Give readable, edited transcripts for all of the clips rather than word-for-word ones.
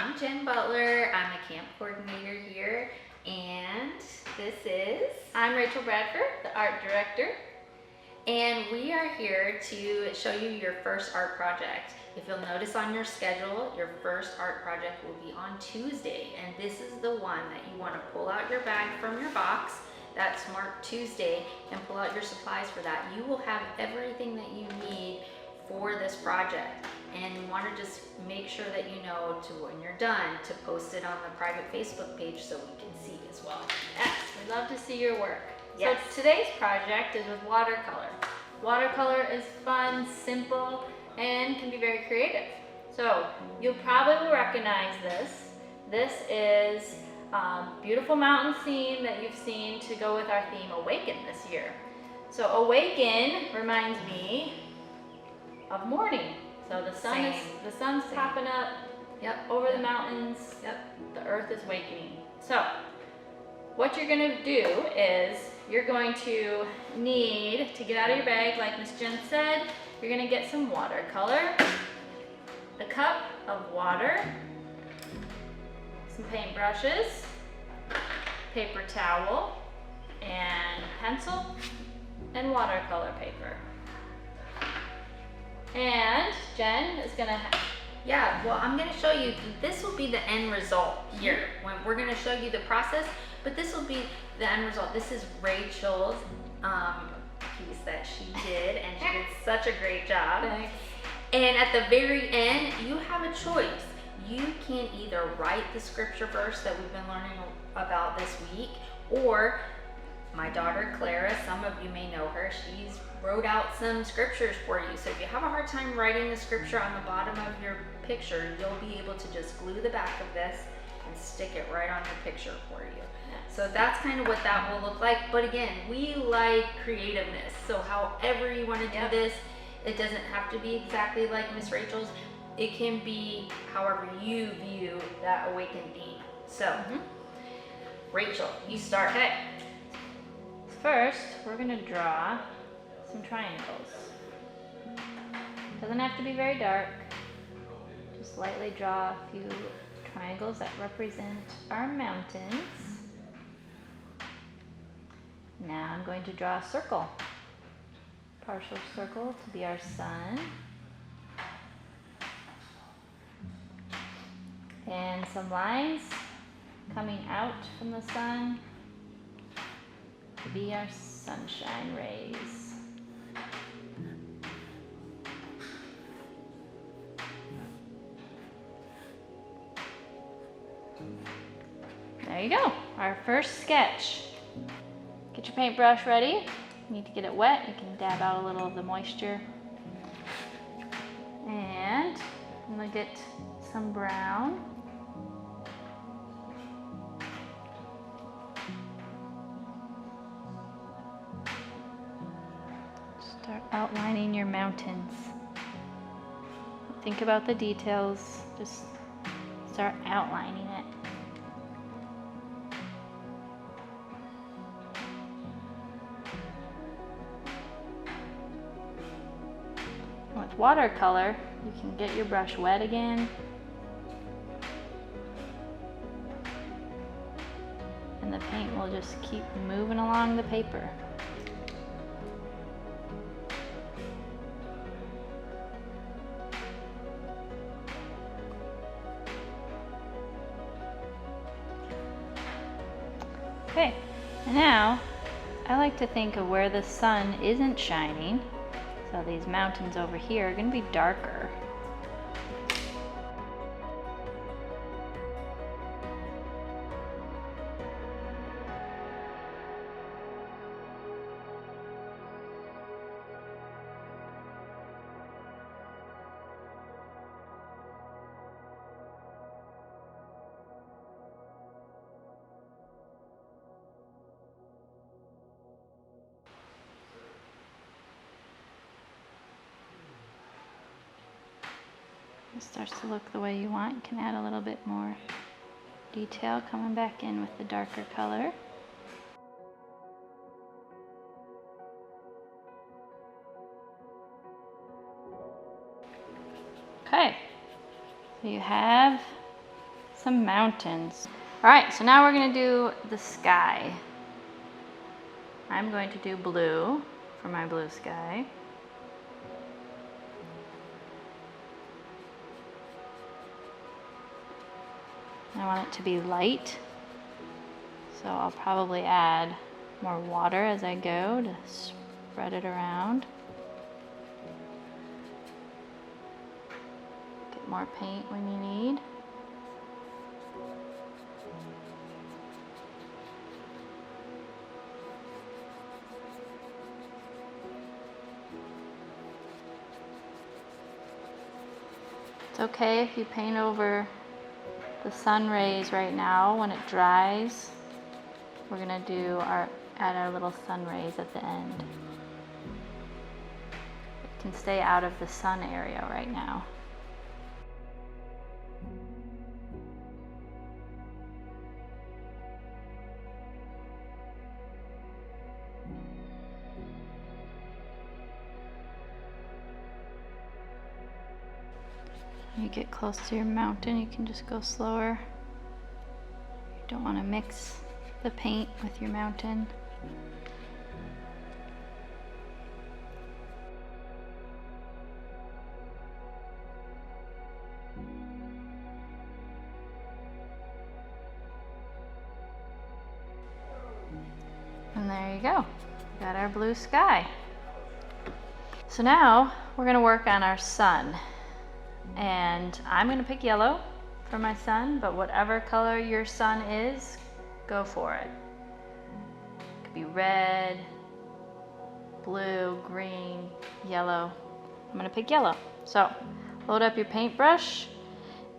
I'm Jen Butler. I'm a camp coordinator here, and this is... I'm Rachael Bradford, the art director. And we are here to show you your first art project. If you'll notice on your schedule, your first art project will be on Tuesday, and this is the one that you want to pull out your bag from your box that's marked Tuesday and pull out your supplies for that. You will have everything that you need for this project, and you want to just make sure that you know to when you're done to post it on the private Facebook page so we can see as well. Yes, we'd love to see your work. Yes. So today's project is with watercolor. Watercolor is fun, simple, and can be very creative. So you'll probably recognize this. This is a beautiful mountain scene that you've seen to go with our theme Awaken this year. So Awaken reminds me of morning. So the sun's popping up over the mountains. The earth is awakening. So what you're going to do is you're going to need to get out of your bag, like Miss Jen said, you're going to get some watercolor, a cup of water, some paint brushes, paper towel, and pencil, and watercolor paper. And Jen is going to well, I'm going to show you, this will be the end result here. When we're going to show you the process, but this will be the end result. This is Rachel's piece that she did, and she did such a great job. Thanks. And at the very end, you have a choice. You can either write the scripture verse that we've been learning about this week, or my daughter Clara, some of you may know her, she's wrote out some scriptures for you. So if you have a hard time writing the scripture on the bottom of your picture, you'll be able to just glue the back of this and stick it right on your picture for you. So that's kind of what that will look like. But again, we like creativeness. So however you want to do this, it doesn't have to be exactly like Miss Rachel's. It can be however you view that awakened theme. So, Rachel, you start. Okay. First, we're going to draw some triangles. Doesn't have to be very dark. Just lightly draw a few triangles that represent our mountains. Now I'm going to draw a circle. Partial circle to be our sun. And some lines coming out from the sun to be our sunshine rays. There you go, our first sketch. Get your paintbrush ready. You need to get it wet. You can dab out a little of the moisture. And I'm going to get some brown. Start outlining your mountains. Think about the details. Just start outlining it. With watercolor, you can get your brush wet again. And the paint will just keep moving along the paper. Okay, and now I like to think of where the sun isn't shining. So these mountains over here are going to be darker. It starts to look the way you want. You can add a little bit more detail coming back in with the darker color. Okay, so you have some mountains. All right, so now we're gonna do the sky. I'm going to do blue for my blue sky. I want it to be light, so I'll probably add more water as I go to spread it around. Get more paint when you need. It's okay if you paint over the sun rays right now. When it dries, we're gonna add our little sun rays at the end. It can stay out of the sun area right now. When you get close to your mountain, you can just go slower. You don't want to mix the paint with your mountain. And there you go. We got our blue sky. So now we're going to work on our sun. And I'm going to pick yellow for my sun, but whatever color your sun is, go for it. It could be red, blue, green, yellow. I'm going to pick yellow. So load up your paintbrush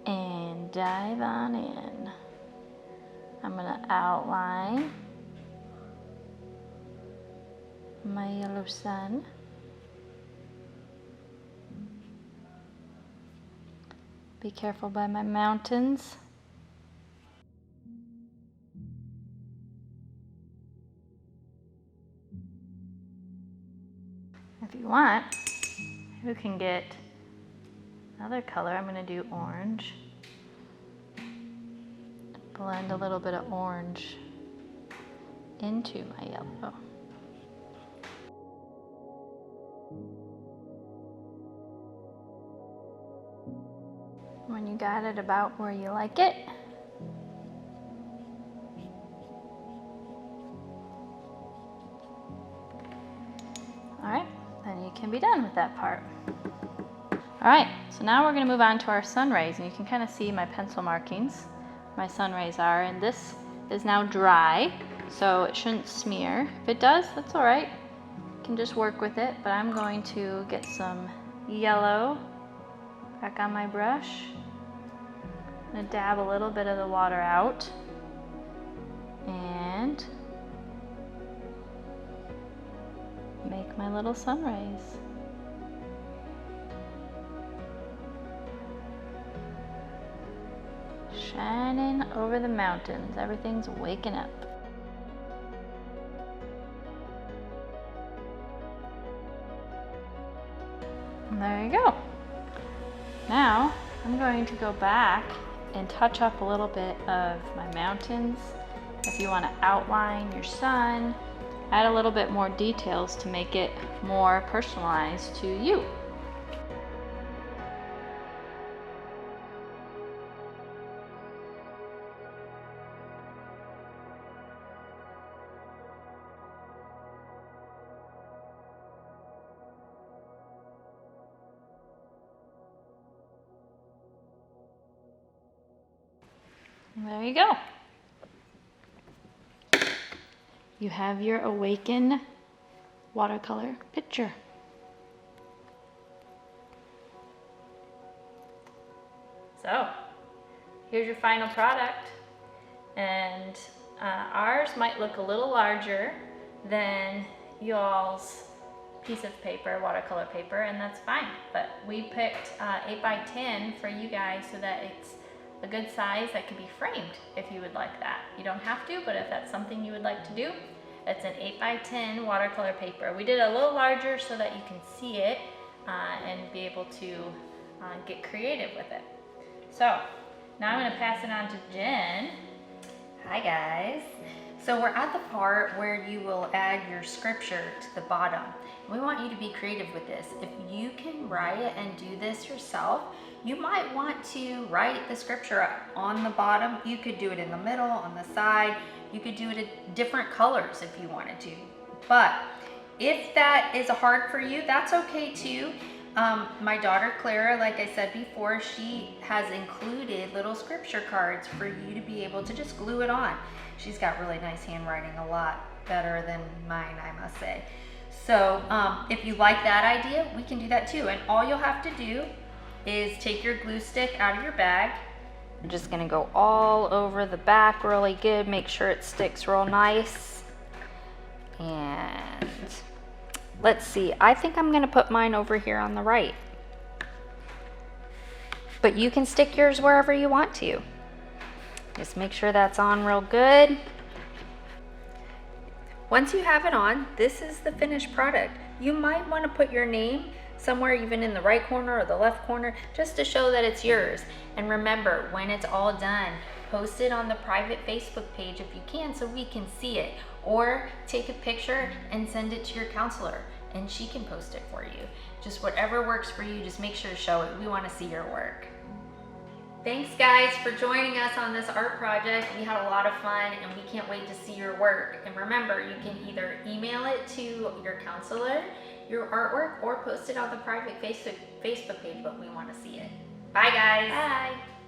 and dive on in. I'm going to outline my yellow sun. Be careful by my mountains. If you want, you can get another color. I'm going to do orange. Blend a little bit of orange into my yellow. When you got it about where you like it, all right, then you can be done with that part. All right, so now we're going to move on to our sun rays, and you can kind of see my pencil markings, my sun rays are, and this is now dry, so it shouldn't smear. If it does, that's all right. You can just work with it, but I'm going to get some yellow back on my brush. I'm going to dab a little bit of the water out and make my little sun rays. Shining over the mountains. Everything's waking up. And there you go. Now I'm going to go back and touch up a little bit of my mountains. If you want to outline your sun, add a little bit more details to make it more personalized to you. There you go. You have your Awaken watercolor picture. So, here's your final product. And ours might look a little larger than y'all's piece of paper, watercolor paper, and that's fine. But we picked 8 by 10 for you guys so that it's a good size that can be framed if you would like that. You don't have to, but if that's something you would like to do, it's an 8 by 10 watercolor paper. We did a little larger so that you can see it and be able to get creative with it. So Now I'm gonna pass it on to Jen. Hi guys. So we're at the part where you will add your scripture to the bottom. We want you to be creative with this. If you can write and do this yourself, you might want to write the scripture on the bottom. You could do it in the middle, on the side. You could do it in different colors if you wanted to. But if that is hard for you, that's okay too. My daughter Clara, like I said before, she has included little scripture cards for you to be able to just glue it on. She's got really nice handwriting, a lot better than mine, I must say. So if you like that idea, we can do that too. And all you'll have to do is take your glue stick out of your bag. I'm just gonna go all over the back really good, make sure it sticks real nice. And let's see, I think I'm gonna put mine over here on the right. But you can stick yours wherever you want to. Just make sure that's on real good. Once you have it on, this is the finished product. You might want to put your name somewhere, even in the right corner or the left corner, just to show that it's yours. And remember, when it's all done, post it on the private Facebook page if you can, so we can see it. Or take a picture and send it to your counselor and she can post it for you. Just whatever works for you, just make sure to show it. We want to see your work. Thanks guys for joining us on this art project. We had a lot of fun and we can't wait to see your work. And remember, you can either email it to your counselor, your artwork, or post it on the private Facebook page, but we want to see it. Bye guys. Bye.